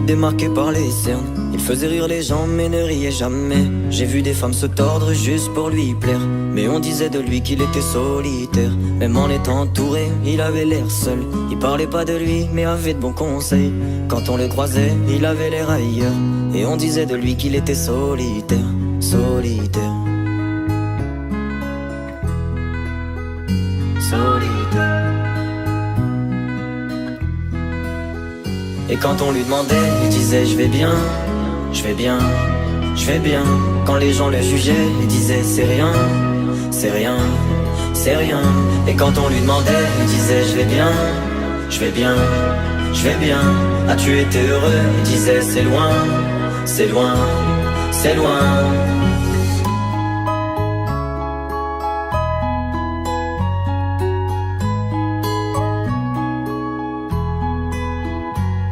démarqué par les cernes. Il faisait rire les gens mais ne riait jamais. J'ai vu des femmes se tordre juste pour lui plaire, mais on disait de lui qu'il était solitaire. Même en étant entouré, il avait l'air seul. Il parlait pas de lui mais avait de bons conseils. Quand on le croisait, il avait l'air ailleurs, et on disait de lui qu'il était solitaire. Solitaire. Solitaire. Et quand on lui demandait, il disait je vais bien, je vais bien, je vais bien. Quand les gens le jugeaient, il disait c'est rien, c'est rien, c'est rien. Et quand on lui demandait, il disait je vais bien, je vais bien, je vais bien. As-tu été heureux? Il disait c'est loin, c'est loin, c'est loin.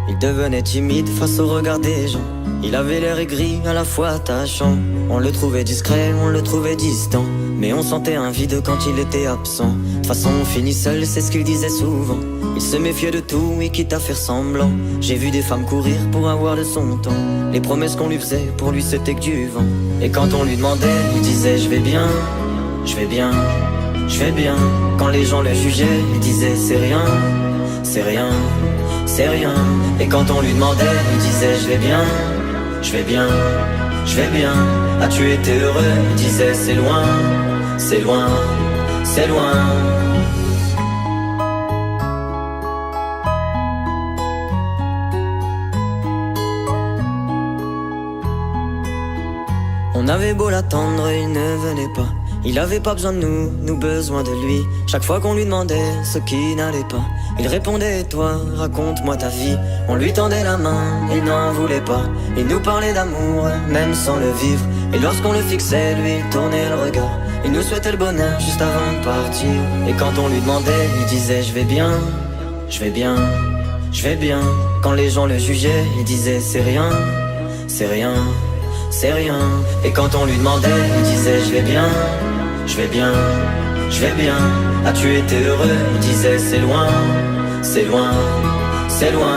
Il devenait timide face au regard des gens. Il avait l'air aigri, à la fois attachant. On le trouvait discret, on le trouvait distant, mais on sentait un vide quand il était absent. De toute façon on finit seul, c'est ce qu'il disait souvent. Il se méfiait de tout et quitte à faire semblant. J'ai vu des femmes courir pour avoir de son temps. Les promesses qu'on lui faisait, pour lui c'était que du vent. Et quand on lui demandait, il disait je vais bien, je vais bien, je vais bien. Quand les gens le jugeaient, il disait c'est rien, c'est rien, c'est rien. Et quand on lui demandait, il disait je vais bien, je vais bien, je vais bien. As-tu été heureux? Il disait c'est loin, c'est loin, c'est loin. On avait beau l'attendre, il ne venait pas. Il avait pas besoin de nous, nous besoin de lui. Chaque fois qu'on lui demandait ce qui n'allait pas, il répondait et toi, raconte-moi ta vie. On lui tendait la main, il n'en voulait pas. Il nous parlait d'amour, même sans le vivre. Et lorsqu'on le fixait, lui, il tournait le regard. Il nous souhaitait le bonheur juste avant de partir. Et quand on lui demandait, il disait je vais bien, je vais bien, je vais bien. Quand les gens le jugeaient, il disait c'est rien, c'est rien, c'est rien. Et quand on lui demandait, il disait je vais bien, je vais bien, je vais bien. As-tu été heureux? Il disait c'est loin, c'est loin, c'est loin.